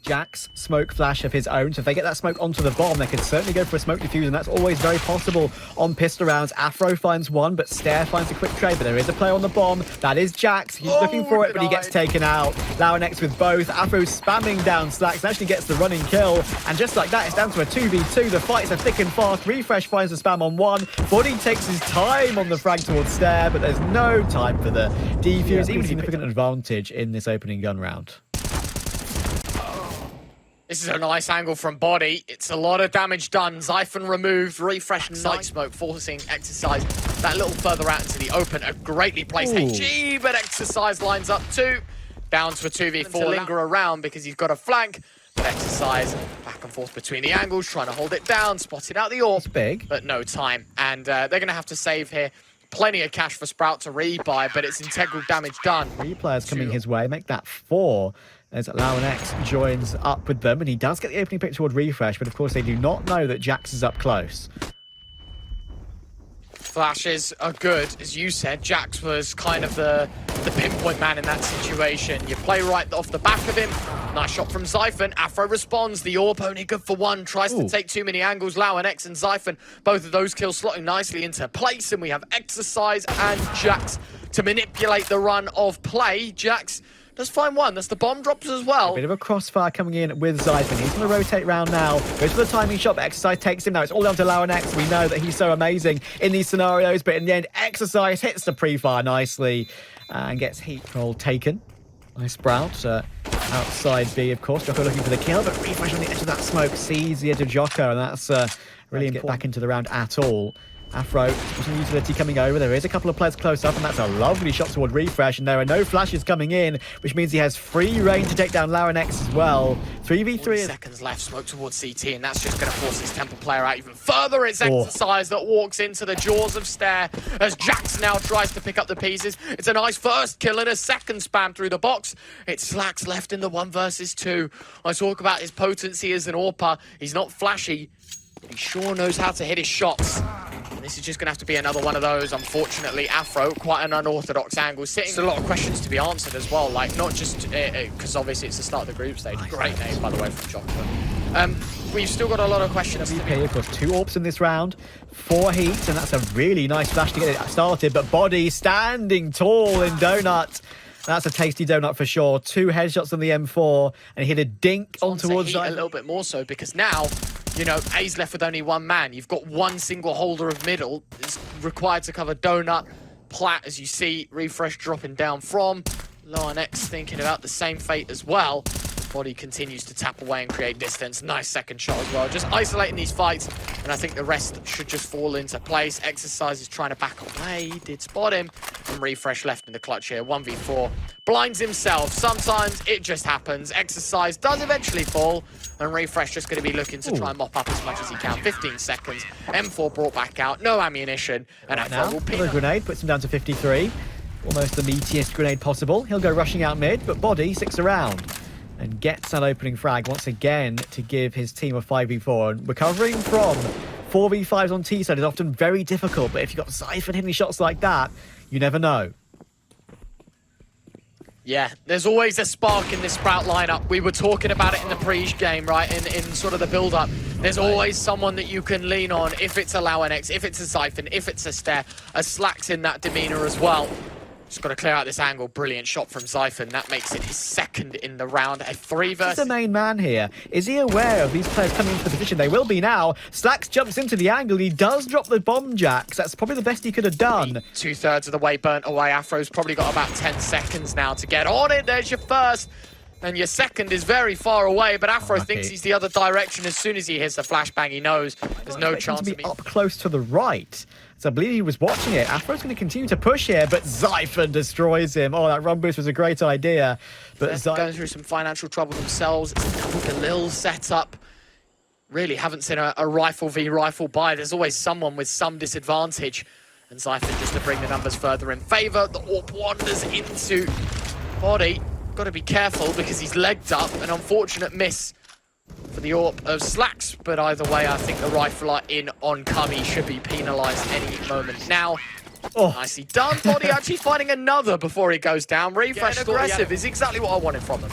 Jack's smoke flash of his own, so if they get that smoke onto the bomb, they could certainly go for a smoke diffusion. That's always very possible on pistol rounds. Afro finds one, but Stare finds a quick trade, but there is a player on the bomb. That is Jax. He's looking for it, but he gets taken out. LAN with both. Afro spamming down Slacks, and actually gets the running kill, and just like that, it's down to a 2v2. The fights are thick and fast. Refresh finds the spam on one. Body takes his time on the frag towards Stare, but there's no time for the defuse. Even significant advantage in this opening gun round. This is a nice angle from Body. It's a lot of damage done. Zyphon removed. Refresh Night Smoke, forcing Exercise that little further out into the open. A greatly placed HG, but Exercise lines up two. Down to a 2v4. To linger around because he's got a flank. But Exercise back and forth between the angles, trying to hold it down. Spotted out the AWP. It's big. But no time. And they're going to have to save here. Plenty of cash for Sprout to rebuy, but it's integral damage done. 3 players coming his way. Make that 4. As LAN joins up with them, and he does get the opening pick toward Refresh, but of course they do not know that Jax is up close. Flashes are good, as you said. Jax was kind of the pinpoint man in that situation. You play right off the back of him. Nice shot from Zyphon. Afro responds. The AWP only good for one. Tries to take too many angles. LAN and Zyphon, both of those kills slotting nicely into place. And we have Exercise and Jax to manipulate the run of play. Jax does find one. That's the bomb drops as well. A bit of a crossfire coming in with Zyphon. He's going to rotate round now. Goes for the timing shot, but Exercise takes him. Now it's all down to LAN. We know that he's so amazing in these scenarios, but in the end, Exercise hits the pre-fire nicely and gets heat control taken. Nice Sprout. Outside B, of course. Jocko looking for the kill, but Refresh on the edge of that smoke sees the edge of Jocko, and that's really important. Get back into the round at all. Afro, some utility coming over. There is a couple of players close up, and that's a lovely shot toward Refresh, and there are no flashes coming in, which means he has free reign to take down LAN as well. 3v3. Seconds left, smoke towards CT, and that's just going to force his Temple player out even further. It's Exercise that walks into the jaws of Stare as Jax now tries to pick up the pieces. It's a nice first kill and a second spam through the box. It's Slacks left in the 1 versus 2. I talk about his potency as an AWPer. He's not flashy, but he sure knows how to hit his shots. And this is just going to have to be another one of those, unfortunately. Afro, quite an unorthodox angle. There's a lot of questions to be answered as well. Like, not just because obviously it's the start of the group stage. Great name, by the way, from Jocko. We've still got a lot of questions. MVP, of course, 2 AWPs in this round, 4 heats, and that's a really nice flash to get it started. But Body standing tall in Donut. That's a tasty donut for sure. 2 headshots on the M4, and he hit a dink on towards HEET a little bit more so, because now, you know, A's left with only 1 man. You've got 1 single holder of middle. It's required to cover Donut. Plat, as you see, Refresh dropping down from. LAN thinking about the same fate as well. Body continues to tap away and create distance. Nice second shot as well. Just isolating these fights, and I think the rest should just fall into place. Exercise is trying to back away. He did spot him. And Refresh left in the clutch here. 1v4. Blinds himself. Sometimes it just happens. Exercise does eventually fall, and Refresh just going to be looking to try and mop up as much as he can. 15 seconds. M4 brought back out. No ammunition. And right now, the grenade puts him down to 53. Almost the meatiest grenade possible. He'll go rushing out mid, but Body sticks around and gets that opening frag once again to give his team a 5v4. And recovering from 4v5s on T side is often very difficult, but if you've got Zyphon hitting shots like that, you never know. Yeah, there's always a spark in this Sprout lineup. We were talking about it in the pre-game, right? In sort of the build-up. There's always someone that you can lean on. If it's a LAN, if it's a Zyphon, if it's a Stare, a Slacks in that demeanor as well. Just got to clear out this angle. Brilliant shot from Zyphon. That makes it his second in the round. A 3 versus... He's the main man here. Is he aware of these players coming into the position? They will be now. Slacks jumps into the angle. He does drop the bomb jacks. That's probably the best he could have done. 2/3 of the way burnt away. Afro's probably got about 10 seconds now to get on it. There's your first. And your second is very far away, but Afro thinks he's the other direction. As soon as he hits the flashbang, he knows there's no chance to be up close to the right. So I believe he was watching it. Afro's going to continue to push here, but Zyphon destroys him. Oh, that run boost was a great idea. But they're going through some financial trouble themselves. It's a double Galil setup. Really haven't seen a rifle v rifle buy. There's always someone with some disadvantage. And Zyphon just to bring the numbers further in favour. The AWP wanders into Body. Got to be careful because he's legged up. An unfortunate miss for the AWP of Slacks, but either way, I think the rifler in on Cummy should be penalised any moment now. Nicely done. Body actually finding another before he goes down. Refresh aggressive is exactly what I wanted from him.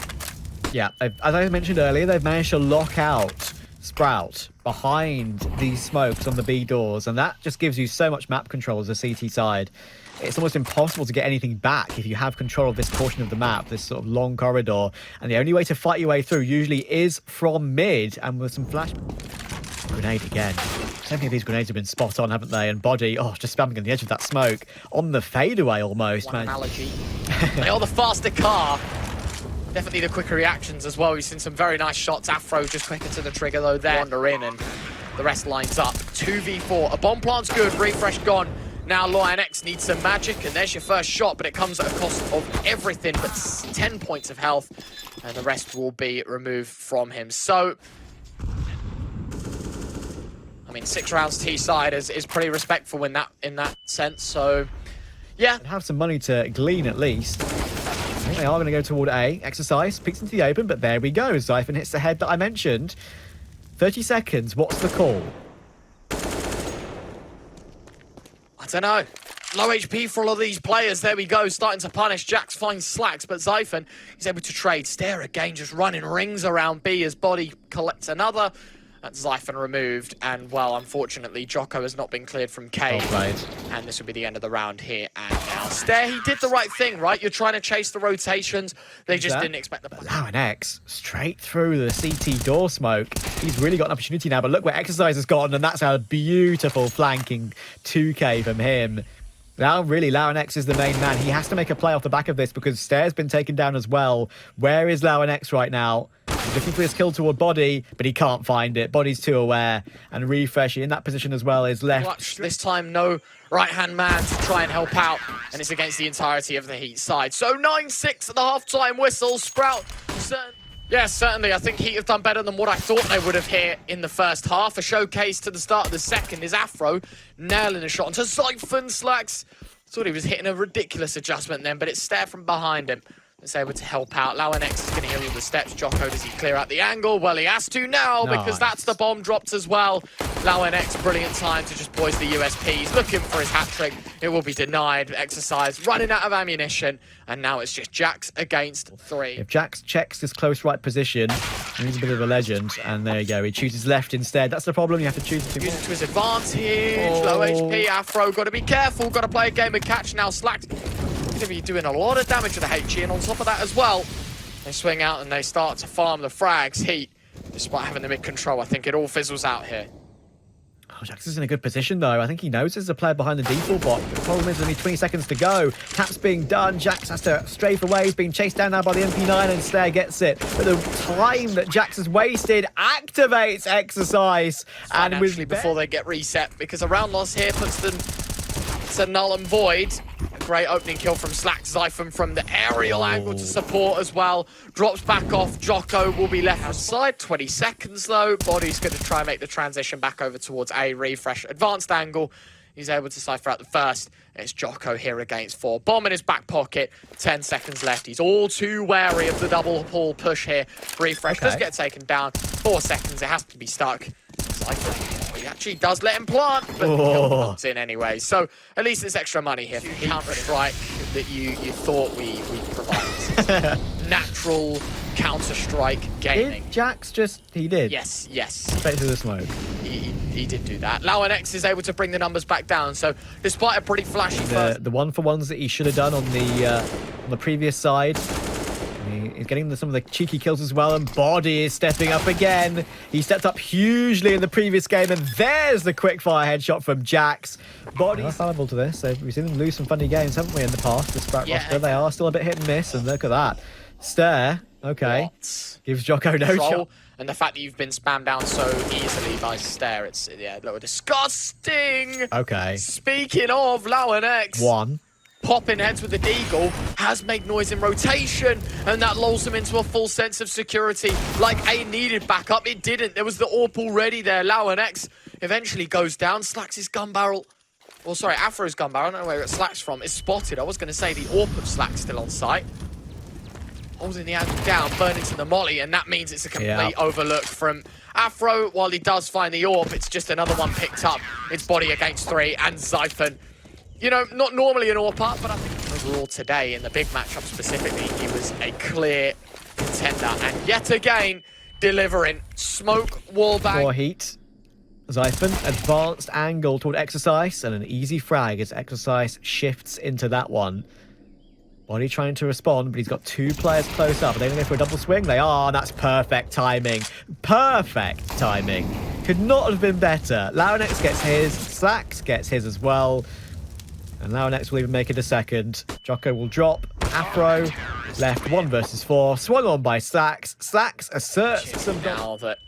Yeah, as I mentioned earlier, they've managed to lock out Sprout behind these smokes on the B doors, and that just gives you so much map control as a CT side. It's almost impossible to get anything back if you have control of this portion of the map, this sort of long corridor, and the only way to fight your way through usually is from mid, and with some flash... Grenade again. So many of these grenades have been spot on, haven't they? And Body, oh, just spamming on the edge of that smoke. On the fadeaway almost, One man. analogy. They are the faster car. Definitely the quicker reactions as well. We've seen some very nice shots. Afro just quicker to the trigger though there. Wander in and the rest lines up. 2v4. A bomb plant's good. Refresh gone. Now LAN needs some magic and there's your first shot, but it comes at a cost of everything but 10 points of health. And the rest will be removed from him. So, I mean, 6 rounds T side is pretty respectful in that sense. So, yeah. Have some money to glean at least. I think they are going to go toward A. Exercise peeks into the open, but there we go. Zyphon hits the head that I mentioned. 30 seconds. What's the call? I don't know. Low HP for a lot of these players. There we go. Starting to punish. Jax finds Slacks, but Zyphon is able to trade. Stare again, just running rings around B as Body collects another. That's Zyphon removed, and well, unfortunately, Jocko has not been cleared from K. And this will be the end of the round here and now. Stare, he did the right thing, right? You're trying to chase the rotations. They just didn't expect the... LAN straight through the CT door smoke. He's really got an opportunity now, but look where Exercise has gone, and that's a beautiful flanking 2K from him. Now, really, LAN is the main man. He has to make a play off the back of this because Stare's been taken down as well. Where is LAN right now? He's looking for his kill toward Body, but he can't find it. Body's too aware. And Refresh in that position as well is left. Clutch. This time, no right-hand man to try and help out. And it's against the entirety of the HEET side. So 9-6 at the half-time whistle. Sprout. Yeah, certainly. I think HEET have done better than what I thought they would have here in the first half. A showcase to the start of the second is Afro nailing a shot onto Zyphon. Slacks. Thought he was hitting a ridiculous adjustment then, but it's Stare from behind him that's able to help out. LAN is going to hear all the steps. Jocko, does he clear out the angle? Well, he has to now because that's the bomb dropped as well. LAN, brilliant time to just poise the USPs. Looking for his hat-trick. It will be denied. Exercise running out of ammunition. And now it's just Jax against 3. If Jax checks his close right position, he's a bit of a legend. And there you go. He chooses left instead. That's the problem. You have to choose Use it to his advantage. Low HP. Afro, got to be careful. Got to play a game of catch now. Slacked. Going to be doing a lot of damage to the HE, and on top of that as well, they swing out and they start to farm the frags. HEET, despite having the mid control, I think it all fizzles out here. Oh, Jax is in a good position though. I think he knows there's a player behind the default bot. The problem is only 20 seconds to go. Tap's being done. Jax has to strafe away. He's being chased down now by the MP9 and Stare gets it. But the time that Jax has wasted activates Exercise. And with before they get reset, because a round loss here puts them to null and void. Great opening kill from Slacks. Zyphon from the aerial angle to support as well. Drops back off. Jocko will be left outside. 20 seconds though. Body's going to try and make the transition back over towards A. Refresh. Advanced angle. He's able to cipher out the first. It's Jocko here against 4. Bomb in his back pocket. 10 seconds left. He's all too wary of the double pull push here. Refresh does get taken down. 4 seconds. It has to be stuck. He actually does let him plant, but the kill comes in anyway. So at least it's extra money here. Counter-Strike that you thought we provided. Natural Counter-Strike gaming. Did Jax he did? Yes. Straight through the smoke. He did do that. LAN is able to bring the numbers back down. So despite a pretty flashy the one-for-ones that he should have done on the previous side. He's getting some of the cheeky kills as well, and Body is stepping up again. He stepped up hugely in the previous game, and there's the quick-fire headshot from Jax. Body's fallible to this. We've seen them lose some funny games, haven't we, in the past? The Sprout roster, they are still a bit hit and miss, and look at that. Stare, okay. Gives Jocko no shot. And the fact that you've been spammed down so easily by Stare, it's a little disgusting. Okay. Speaking of LAN, popping heads with the Deagle has made noise in rotation, and that lulls them into a full sense of security. Like A needed backup, it didn't. There was the AWP already there. LAN eventually goes down. Slacks' gun barrel, Afro's gun barrel, I don't know where it Slacks from, is spotted. I was going to say the AWP of Slacks still on site. Holding the angle down, burning to the molly, and that means it's a complete overlook from Afro. While he does find the AWP, it's just another one picked up. It's Body against 3, and Zyphon. You know, not normally an AWP, but I think overall today, in the big matchup specifically, he was a clear contender. And yet again, delivering smoke, wallbang. For HEET. Zyphon, advanced angle toward Exercise, and an easy frag as Exercise shifts into that one. Body trying to respond, but he's got two players close up. Are they going to go for a double swing? They are, and that's perfect timing. Perfect timing. Could not have been better. LAN gets his, Slacks gets his as well. And LAN will even make it a second. Jocko will drop. Afro left 1 versus 4. Swung on by Slacks. Slacks asserts some... Now that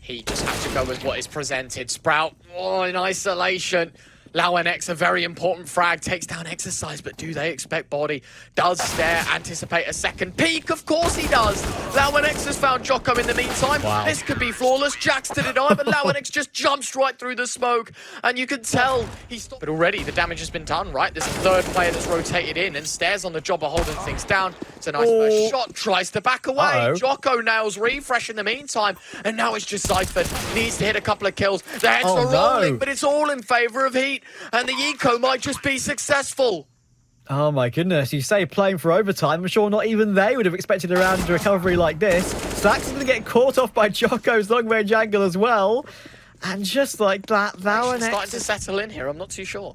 he just has to go with what is presented. Sprout, oh, in isolation. LAN, a very important frag, takes down Exercise, but do they expect body? Does Stare anticipate a second peek? Of course he does. LAN has found Jocko in the meantime. Wow. This could be flawless. Jax to deny, but LAN just jumps right through the smoke, and you can tell he's... But already the damage has been done, right? There's a third player that's rotated in, and Stare's on the job of holding things down. It's a nice first shot, tries to back away. Jocko nails refresh in the meantime, and now it's just Zyphon. Needs to hit a couple of kills. The heads are rolling, but it's all in favor of HEET. And the eco might just be successful. Oh my goodness, you say playing for overtime. I'm sure not even they would have expected a round of recovery like this. Slacks is going to get caught off by Jocko's long-range angle as well. And just like that, Starting to settle in here, I'm not too sure.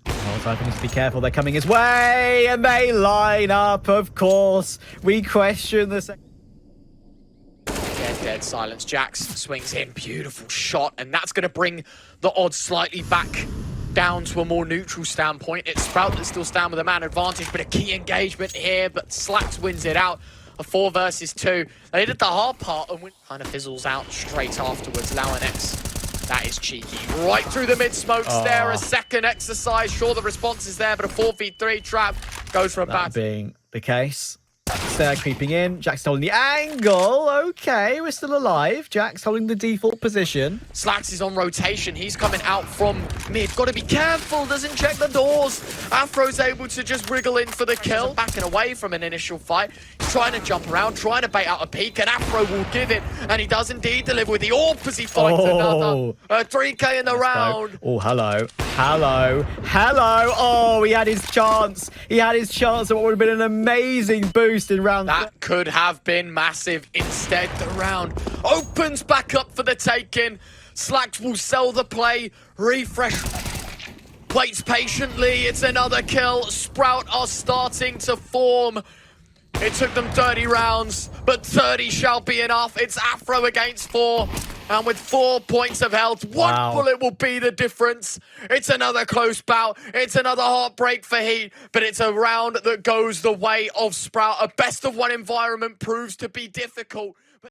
Oh, Zyphon needs to be careful. They're coming his way, and they line up, of course. We question the second. Dead silence. Jax swings in, beautiful shot, and that's going to bring the odds slightly back down to a more neutral standpoint. It's Sprout that still stand with a man advantage, but a key engagement here, but Slacks wins it out. A 4 versus 2. They did the hard part and kind of fizzles out straight afterwards. LAN, that is cheeky. Right through the mid-smoke Stare, a second Exercise. Sure, the response is there, but a 4v3 trap goes for a bat. That being the case. Stare creeping in. Jax holding the angle. Okay, we're still alive. Jax holding the default position. Slacks is on rotation. He's coming out from mid. Got to be careful. Doesn't check the doors. Afro's able to just wriggle in for the kill. Backing away from an initial fight. He's trying to jump around, trying to bait out a peek, and Afro will give it. And he does indeed deliver with the AWP as he finds another. A 3K in the round. Oh, hello. Hello. Hello. Oh, he had his chance. He had his chance at what would have been an amazing boost in round. That could have been massive. Instead, the round opens back up for the taking. Slacks will sell the play. Refresh. Waits patiently. It's another kill. Sprout are starting to form. It took them 30 rounds, but 30 shall be enough. It's Afro against 4. And with 4 points of health, one bullet will be the difference. It's another close bout. It's another heartbreak for HEET, but it's a round that goes the way of Sprout. A best-of-1 environment proves to be difficult.